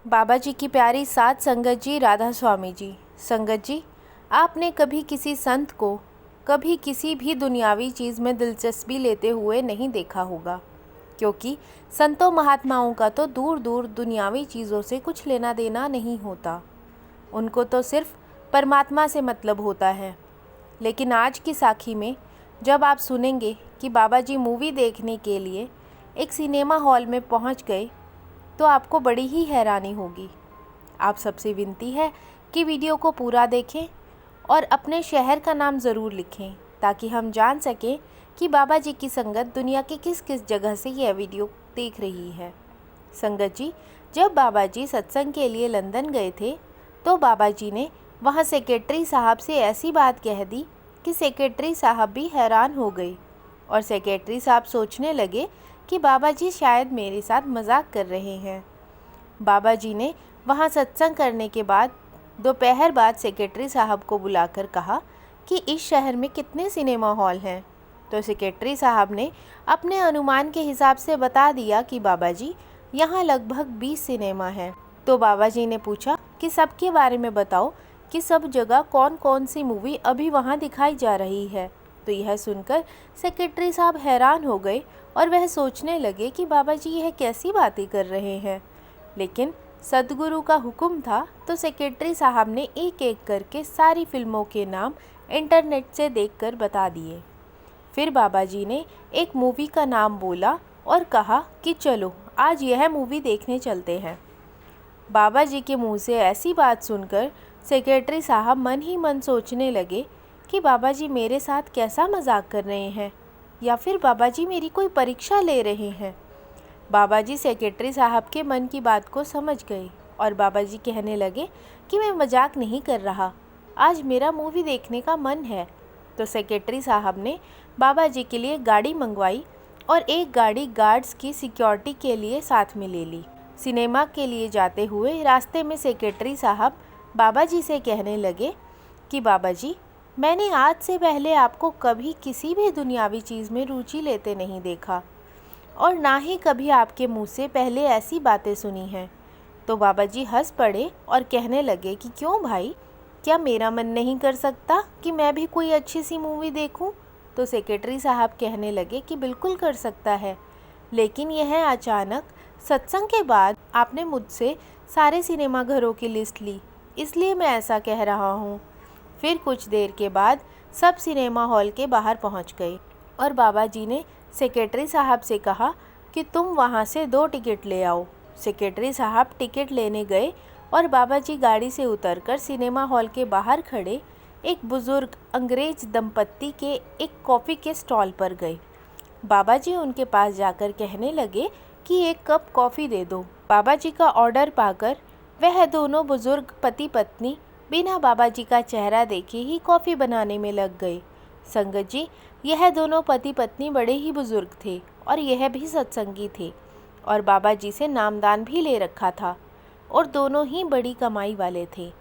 बाबा जी की प्यारी सात संगत जी, राधा स्वामी जी। संगत जी, आपने कभी किसी संत को कभी किसी भी दुनियावी चीज़ में दिलचस्पी लेते हुए नहीं देखा होगा, क्योंकि संतों महात्माओं का तो दूर दूर दुनियावी चीज़ों से कुछ लेना देना नहीं होता। उनको तो सिर्फ परमात्मा से मतलब होता है। लेकिन आज की साखी में जब आप सुनेंगे कि बाबा जी मूवी देखने के लिए एक सिनेमा हॉल में पहुंच गए, तो आपको बड़ी ही हैरानी होगी। आप सबसे विनती है कि वीडियो को पूरा देखें और अपने शहर का नाम ज़रूर लिखें, ताकि हम जान सकें कि बाबा जी की संगत दुनिया के किस किस जगह से यह वीडियो देख रही है। संगत जी, जब बाबा जी सत्संग के लिए लंदन गए थे, तो बाबा जी ने वहाँ सेक्रेटरी साहब से ऐसी बात कह दी कि सेक्रेटरी साहब भी हैरान हो गए और सेक्रेटरी साहब सोचने लगे कि बाबा जी शायद मेरे साथ मजाक कर रहे हैं। बाबा जी ने वहाँ सत्संग करने के बाद दोपहर बाद सेक्रेटरी साहब को बुलाकर कहा कि इस शहर में कितने सिनेमा हॉल हैं। तो सेक्रेटरी साहब ने अपने अनुमान के हिसाब से बता दिया कि बाबा जी, यहाँ लगभग 20 सिनेमा हैं। तो बाबा जी ने पूछा कि सबके बारे में बताओ कि सब जगह कौन कौन सी मूवी अभी वहाँ दिखाई जा रही है। तो यह सुनकर सेक्रेटरी साहब हैरान हो गए और वह सोचने लगे कि बाबा जी यह कैसी बातें कर रहे हैं। लेकिन सदगुरु का हुक्म था, तो सेक्रेटरी साहब ने एक एक करके सारी फिल्मों के नाम इंटरनेट से देखकर बता दिए। फिर बाबा जी ने एक मूवी का नाम बोला और कहा कि चलो आज यह मूवी देखने चलते हैं। बाबा जी के मुंह से ऐसी बात सुनकर सेक्रेटरी साहब मन ही मन सोचने लगे कि बाबा जी मेरे साथ कैसा मजाक कर रहे हैं, या फिर बाबा जी मेरी कोई परीक्षा ले रहे हैं। बाबा जी सेक्रेटरी साहब के मन की बात को समझ गए और बाबा जी कहने लगे कि मैं मजाक नहीं कर रहा, आज मेरा मूवी देखने का मन है। तो सेक्रेटरी साहब ने बाबा जी के लिए गाड़ी मंगवाई और एक गाड़ी गार्ड्स की सिक्योरिटी के लिए साथ में ले ली। सिनेमा के लिए जाते हुए रास्ते में सेक्रेटरी साहब बाबा जी से कहने लगे कि बाबा जी, मैंने आज से पहले आपको कभी किसी भी दुनियावी चीज़ में रुचि लेते नहीं देखा और ना ही कभी आपके मुंह से पहले ऐसी बातें सुनी हैं। तो बाबा जी हंस पड़े और कहने लगे कि क्यों भाई, क्या मेरा मन नहीं कर सकता कि मैं भी कोई अच्छी सी मूवी देखूं? तो सेक्रेटरी साहब कहने लगे कि बिल्कुल कर सकता है, लेकिन यह अचानक सत्संग के बाद आपने मुझसे सारे सिनेमा घरों की लिस्ट ली, इसलिए मैं ऐसा कह रहा हूँ। फिर कुछ देर के बाद सब सिनेमा हॉल के बाहर पहुँच गए और बाबा जी ने सेक्रेटरी साहब से कहा कि तुम वहाँ से 2 टिकट ले आओ। सेक्रेटरी साहब टिकट लेने गए और बाबा जी गाड़ी से उतरकर सिनेमा हॉल के बाहर खड़े एक बुज़ुर्ग अंग्रेज दंपत्ति के एक कॉफ़ी के स्टॉल पर गए। बाबा जी उनके पास जाकर कहने लगे कि 1 कप कॉफ़ी दे दो। बाबा जी का ऑर्डर पाकर वह दोनों बुज़ुर्ग पति पत्नी बिना बाबा जी का चेहरा देखे ही कॉफ़ी बनाने में लग गए। संगत जी, यह दोनों पति पत्नी बड़े ही बुजुर्ग थे और यह भी सत्संगी थे और बाबा जी से नामदान भी ले रखा था और दोनों ही बड़ी कमाई वाले थे।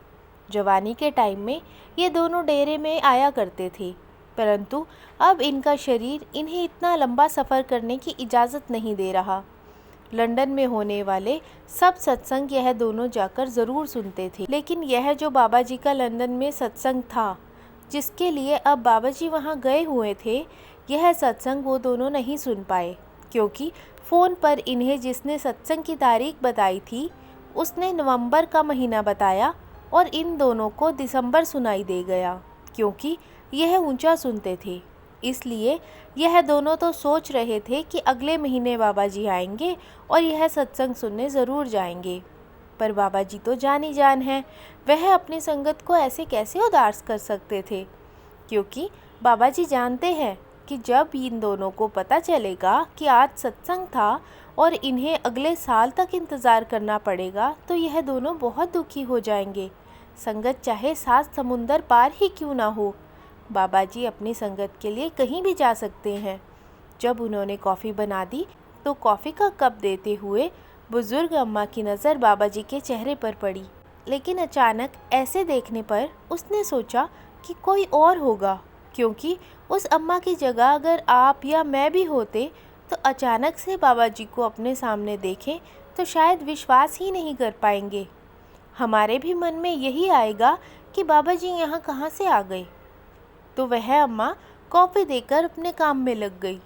जवानी के टाइम में ये दोनों डेरे में आया करते थे, परंतु अब इनका शरीर इन्हें इतना लंबा सफ़र करने की इजाज़त नहीं दे रहा। लंदन में होने वाले सब सत्संग यह दोनों जाकर ज़रूर सुनते थे, लेकिन यह जो बाबा जी का लंदन में सत्संग था, जिसके लिए अब बाबा जी वहाँ गए हुए थे, यह सत्संग वो दोनों नहीं सुन पाए, क्योंकि फ़ोन पर इन्हें जिसने सत्संग की तारीख बताई थी उसने नवंबर का महीना बताया और इन दोनों को दिसंबर सुनाई दे गया, क्योंकि यह ऊंचा सुनते थे। इसलिए यह दोनों तो सोच रहे थे कि अगले महीने बाबा जी आएंगे और यह सत्संग सुनने ज़रूर जाएंगे। पर बाबा जी तो जान ही जान हैं, वह अपनी संगत को ऐसे कैसे उदास कर सकते थे, क्योंकि बाबा जी जानते हैं कि जब इन दोनों को पता चलेगा कि आज सत्संग था और इन्हें अगले साल तक इंतज़ार करना पड़ेगा, तो यह दोनों बहुत दुखी हो जाएंगे। संगत चाहे 7 समुंदर पार ही क्यों ना हो, बाबा जी अपनी संगत के लिए कहीं भी जा सकते हैं। जब उन्होंने कॉफ़ी बना दी तो कॉफ़ी का कप देते हुए बुज़ुर्ग अम्मा की नज़र बाबा जी के चेहरे पर पड़ी, लेकिन अचानक ऐसे देखने पर उसने सोचा कि कोई और होगा, क्योंकि उस अम्मा की जगह अगर आप या मैं भी होते तो अचानक से बाबा जी को अपने सामने देखें तो शायद विश्वास ही नहीं कर पाएंगे। हमारे भी मन में यही आएगा कि बाबा जी यहाँ कहाँ से आ गए। तो वह अम्मा कॉफ़ी देकर अपने काम में लग गई।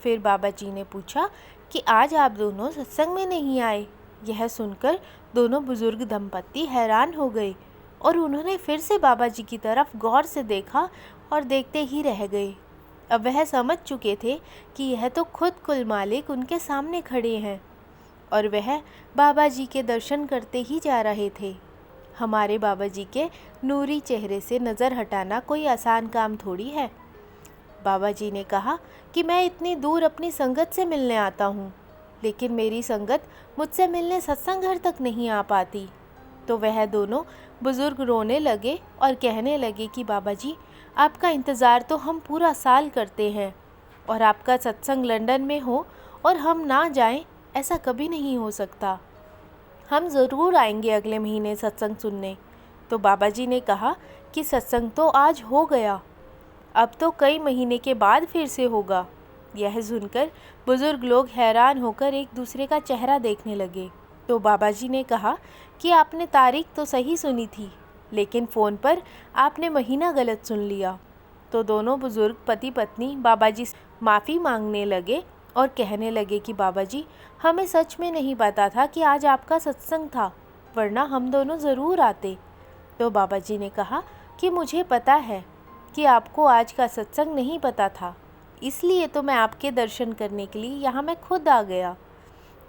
फिर बाबा जी ने पूछा कि आज आप दोनों सत्संग में नहीं आए। यह सुनकर दोनों बुजुर्ग दंपत्ति हैरान हो गए और उन्होंने फिर से बाबा जी की तरफ गौर से देखा और देखते ही रह गए। अब वह समझ चुके थे कि यह तो खुद कुल मालिक उनके सामने खड़े हैं और वह बाबा जी के दर्शन करते ही जा रहे थे। हमारे बाबा जी के नूरी चेहरे से नज़र हटाना कोई आसान काम थोड़ी है। बाबा जी ने कहा कि मैं इतनी दूर अपनी संगत से मिलने आता हूँ, लेकिन मेरी संगत मुझसे मिलने सत्संग घर तक नहीं आ पाती। तो वह दोनों बुजुर्ग रोने लगे और कहने लगे कि बाबा जी, आपका इंतज़ार तो हम पूरा साल करते हैं और आपका सत्संग लंदन में हो और हम ना जाएं, ऐसा कभी नहीं हो सकता। हम ज़रूर आएंगे अगले महीने सत्संग सुनने। तो बाबा जी ने कहा कि सत्संग तो आज हो गया, अब तो कई महीने के बाद फिर से होगा। यह सुनकर बुजुर्ग लोग हैरान होकर एक दूसरे का चेहरा देखने लगे। तो बाबा जी ने कहा कि आपने तारीख तो सही सुनी थी, लेकिन फ़ोन पर आपने महीना गलत सुन लिया। तो दोनों बुजुर्ग पति पत्नी बाबा जी से माफ़ी मांगने लगे और कहने लगे कि बाबा जी, हमें सच में नहीं पता था कि आज आपका सत्संग था, वरना हम दोनों ज़रूर आते। तो बाबा जी ने कहा कि मुझे पता है कि आपको आज का सत्संग नहीं पता था, इसलिए तो मैं आपके दर्शन करने के लिए यहाँ मैं खुद आ गया।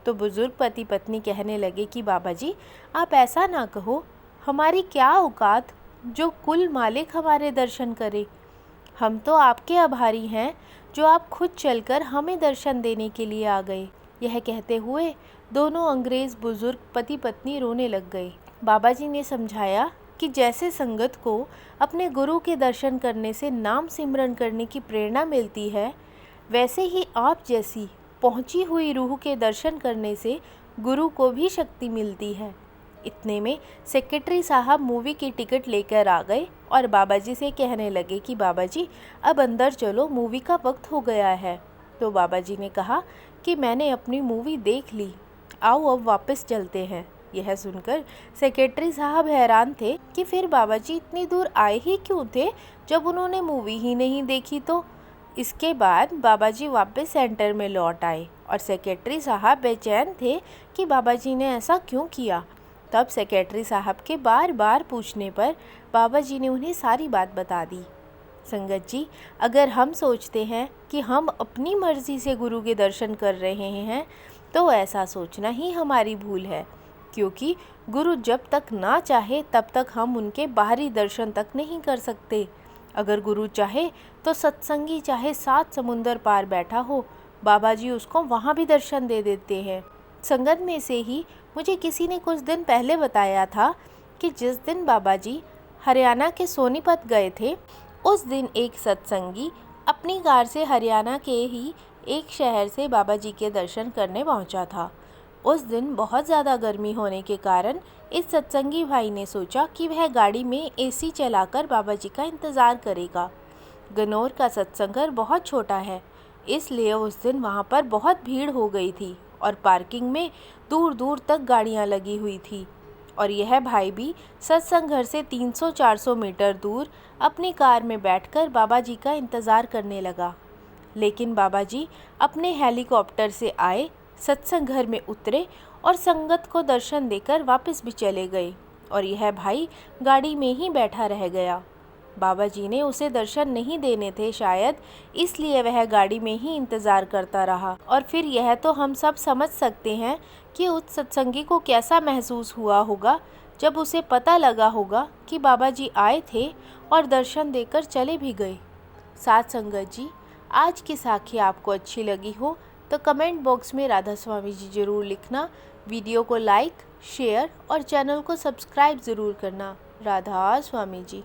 तो बुजुर्ग पति पत्नी कहने लगे कि बाबा जी, आप ऐसा ना कहो, हमारी क्या औकात जो कुल मालिक हमारे दर्शन करे। हम तो आपके आभारी हैं जो आप खुद चलकर हमें दर्शन देने के लिए आ गए। यह कहते हुए दोनों अंग्रेज़ बुजुर्ग पति पत्नी रोने लग गए। बाबा जी ने समझाया कि जैसे संगत को अपने गुरु के दर्शन करने से नाम सिमरन करने की प्रेरणा मिलती है, वैसे ही आप जैसी पहुंची हुई रूह के दर्शन करने से गुरु को भी शक्ति मिलती है। इतने में सेक्रेटरी साहब मूवी की टिकट लेकर आ गए और बाबा जी से कहने लगे कि बाबा जी, अब अंदर चलो, मूवी का वक्त हो गया है। तो बाबा जी ने कहा कि मैंने अपनी मूवी देख ली, आओ अब वापस चलते हैं। यह सुनकर सेक्रेटरी साहब हैरान थे कि फिर बाबा जी इतनी दूर आए ही क्यों थे जब उन्होंने मूवी ही नहीं देखी। तो इसके बाद बाबा जी वापस सेंटर में लौट आए और सेक्रेटरी साहब बेचैन थे कि बाबा जी ने ऐसा क्यों किया। तब सेक्रेटरी साहब के बार बार पूछने पर बाबा जी ने उन्हें सारी बात बता दी। संगत जी, अगर हम सोचते हैं कि हम अपनी मर्ज़ी से गुरु के दर्शन कर रहे हैं, तो ऐसा सोचना ही हमारी भूल है, क्योंकि गुरु जब तक ना चाहे तब तक हम उनके बाहरी दर्शन तक नहीं कर सकते। अगर गुरु चाहे तो सत्संगी चाहे 7 समुंदर पार बैठा हो, बाबा जी उसको वहाँ भी दर्शन दे देते हैं। संगत में से ही मुझे किसी ने कुछ दिन पहले बताया था कि जिस दिन बाबा जी हरियाणा के सोनीपत गए थे, उस दिन एक सत्संगी अपनी कार से हरियाणा के ही एक शहर से बाबा जी के दर्शन करने पहुंचा था। उस दिन बहुत ज़्यादा गर्मी होने के कारण इस सत्संगी भाई ने सोचा कि वह गाड़ी में एसी चलाकर बाबा जी का इंतज़ार करेगा। गनौर का सत्संग घर बहुत छोटा है, इसलिए उस दिन वहाँ पर बहुत भीड़ हो गई थी और पार्किंग में दूर दूर तक गाड़ियाँ लगी हुई थी। और यह भाई भी सत्संग घर से 300-400 मीटर दूर अपनी कार में बैठकर बाबा जी का इंतज़ार करने लगा। लेकिन बाबा जी अपने हेलीकॉप्टर से आए, सत्संग घर में उतरे और संगत को दर्शन देकर वापस भी चले गए और यह भाई गाड़ी में ही बैठा रह गया। बाबा जी ने उसे दर्शन नहीं देने थे शायद, इसलिए वह गाड़ी में ही इंतज़ार करता रहा। और फिर यह तो हम सब समझ सकते हैं कि उस सत्संगी को कैसा महसूस हुआ होगा जब उसे पता लगा होगा कि बाबा जी आए थे और दर्शन देकर चले भी गए। साथ संगत जी, आज की साखी आपको अच्छी लगी हो तो कमेंट बॉक्स में राधा स्वामी जी ज़रूर लिखना। वीडियो को लाइक, शेयर और चैनल को सब्सक्राइब ज़रूर करना। राधा स्वामी जी।